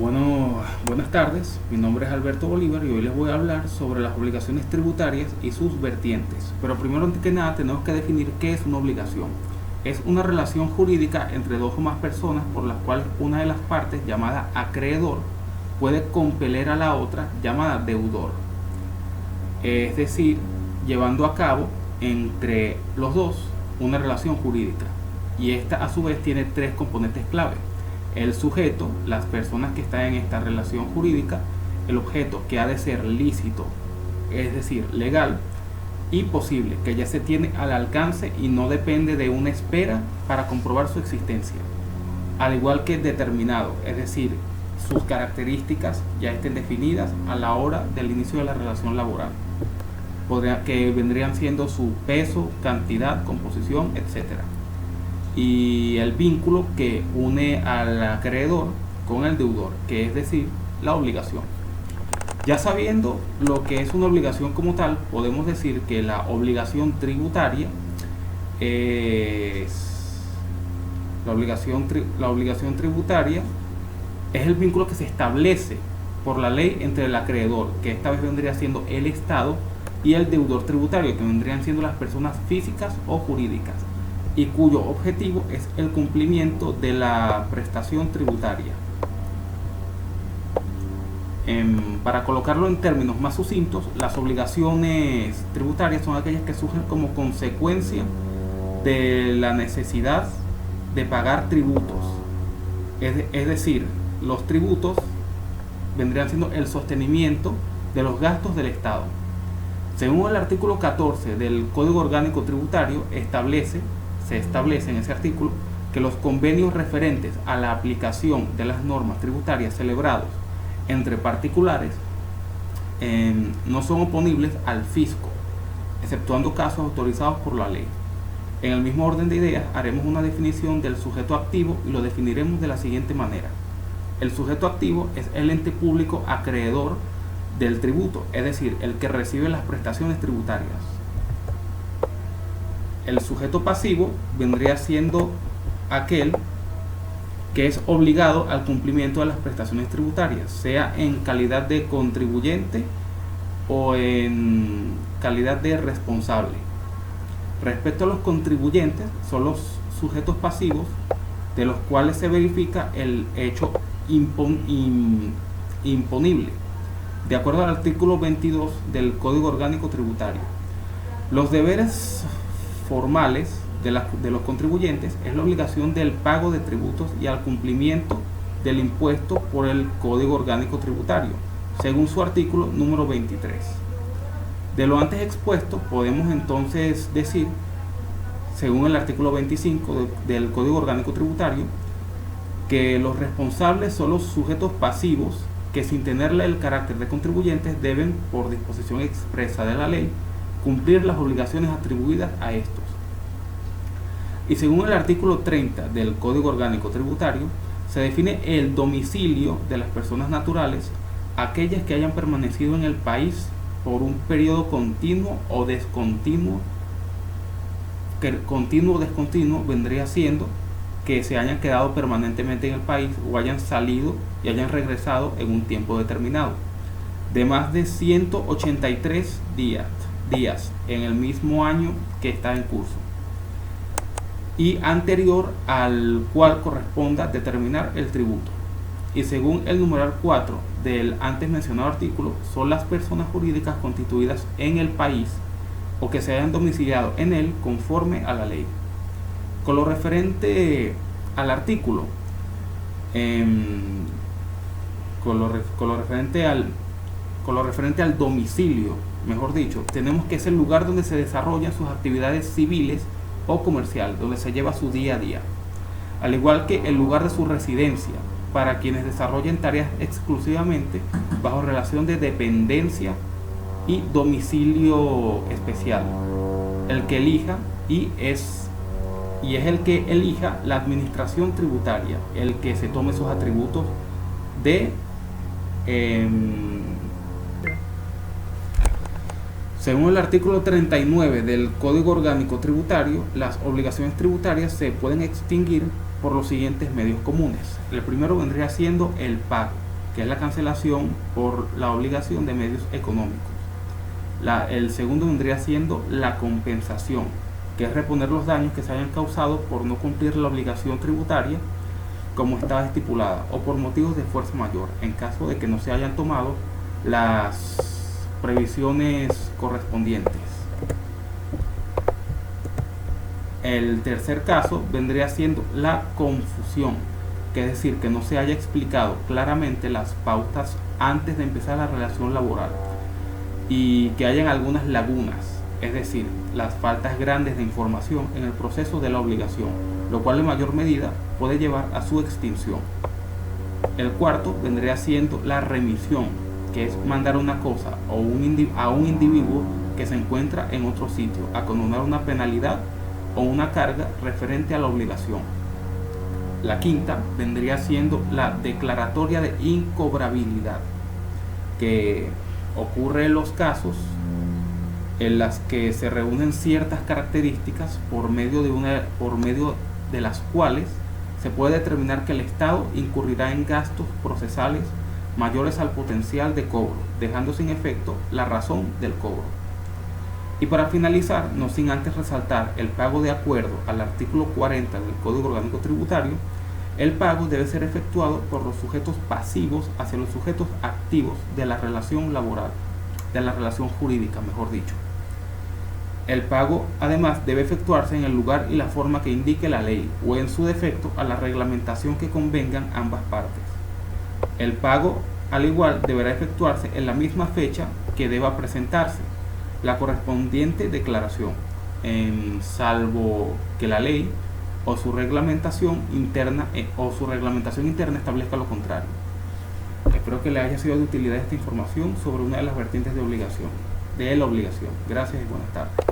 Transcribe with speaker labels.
Speaker 1: Buenas tardes, mi nombre es Alberto Bolívar y hoy les voy a hablar sobre las obligaciones tributarias y sus vertientes. Pero primero que nada tenemos que definir qué es una obligación. Es una relación jurídica entre dos o más personas por las cuales una de las partes, llamada acreedor, puede compeler a la otra, llamada deudor. Es decir, llevando a cabo entre los dos una relación jurídica. Y esta a su vez tiene tres componentes clave: el sujeto, las personas que están en esta relación jurídica; el objeto, que ha de ser lícito, es decir, legal, y posible, que ya se tiene al alcance y no depende de una espera para comprobar su existencia; al igual que determinado, es decir, sus características ya estén definidas a la hora del inicio de la relación laboral, que vendrían siendo su peso, cantidad, composición, etcétera. Y el vínculo que une al acreedor con el deudor, que es decir, la obligación. Ya sabiendo lo que es una obligación como tal, podemos decir que la obligación tributaria es la obligación tributaria es el vínculo que se establece por la ley entre el acreedor, que esta vez vendría siendo el Estado, y el deudor tributario, que vendrían siendo las personas físicas o jurídicas, y cuyo objetivo es el cumplimiento de la prestación tributaria. Para colocarlo en términos más sucintos, las obligaciones tributarias son aquellas que surgen como consecuencia de la necesidad de pagar tributos. Es decir, los tributos vendrían siendo el sostenimiento de los gastos del Estado. Según el artículo 14 del Código Orgánico Tributario, se establece en ese artículo que los convenios referentes a la aplicación de las normas tributarias celebrados entre particulares no son oponibles al fisco, exceptuando casos autorizados por la ley. En el mismo orden de ideas, haremos una definición del sujeto activo y lo definiremos de la siguiente manera. El sujeto activo es el ente público acreedor del tributo, es decir, el que recibe las prestaciones tributarias. El sujeto pasivo vendría siendo aquel que es obligado al cumplimiento de las prestaciones tributarias, sea en calidad de contribuyente o en calidad de responsable. Respecto a los contribuyentes, son los sujetos pasivos de los cuales se verifica el hecho imponible, de acuerdo al artículo 22 del Código Orgánico Tributario. Los deberes formales de los contribuyentes es la obligación del pago de tributos y al cumplimiento del impuesto por el Código Orgánico Tributario, según su artículo número 23. De lo antes expuesto, podemos entonces decir, según el artículo 25 del Código Orgánico Tributario, que los responsables son los sujetos pasivos que, sin tenerle el carácter de contribuyentes, deben, por disposición expresa de la ley, cumplir las obligaciones atribuidas a estos. Y según el artículo 30 del Código Orgánico Tributario, se define el domicilio de las personas naturales, aquellas que hayan permanecido en el país por un periodo continuo o discontinuo, que continuo o discontinuo vendría siendo que se hayan quedado permanentemente en el país o hayan salido y hayan regresado en un tiempo determinado, de más de 183 días en el mismo año que está en curso, y anterior al cual corresponda determinar el tributo. Y según el numeral 4 del antes mencionado artículo, son las personas jurídicas constituidas en el país o que se hayan domiciliado en él conforme a la ley. Con lo referente al artículo, con lo referente al domicilio, mejor dicho, tenemos que es el lugar donde se desarrollan sus actividades civiles o comerciales, donde se lleva su día a día, al igual que el lugar de su residencia para quienes desarrollen tareas exclusivamente bajo relación de dependencia y domicilio especial, el que elija y es el que elija la administración tributaria, el que se tome esos atributos de según el artículo 39 del Código Orgánico Tributario, las obligaciones tributarias se pueden extinguir por los siguientes medios comunes. El primero vendría siendo el pago. que es la cancelación por la obligación de medios económicos. El segundo vendría siendo la compensación, que es reponer los daños que se hayan causado por no cumplir la obligación tributaria como estaba estipulada o por motivos de fuerza mayor, en caso de que no se hayan tomado las previsiones correspondientes. El tercer caso vendría siendo la confusión, que es decir, que no se haya explicado claramente las pautas antes de empezar la relación laboral y que hayan algunas lagunas, es decir, las faltas grandes de información en el proceso de la obligación, lo cual en mayor medida puede llevar a su extinción. El cuarto vendría siendo la remisión, que es mandar una cosa a un individuo que se encuentra en otro sitio a condonar una penalidad o una carga referente a la obligación. La quinta vendría siendo la declaratoria de incobrabilidad, que ocurre en los casos en las que se reúnen ciertas características por medio de las cuales se puede determinar que el Estado incurrirá en gastos procesales mayores al potencial de cobro, dejando sin efecto la razón del cobro. Y para finalizar, no sin antes resaltar el pago de acuerdo al artículo 40 del Código Orgánico Tributario, el pago debe ser efectuado por los sujetos pasivos hacia los sujetos activos de la relación laboral, de la relación jurídica, mejor dicho. El pago además debe efectuarse en el lugar y la forma que indique la ley o en su defecto a la reglamentación que convengan ambas partes. El pago al igual deberá efectuarse en la misma fecha que deba presentarse la correspondiente declaración, salvo que la ley o su reglamentación interna establezca lo contrario. Espero que le haya sido de utilidad esta información sobre una de las vertientes de la obligación. Gracias y buenas tardes.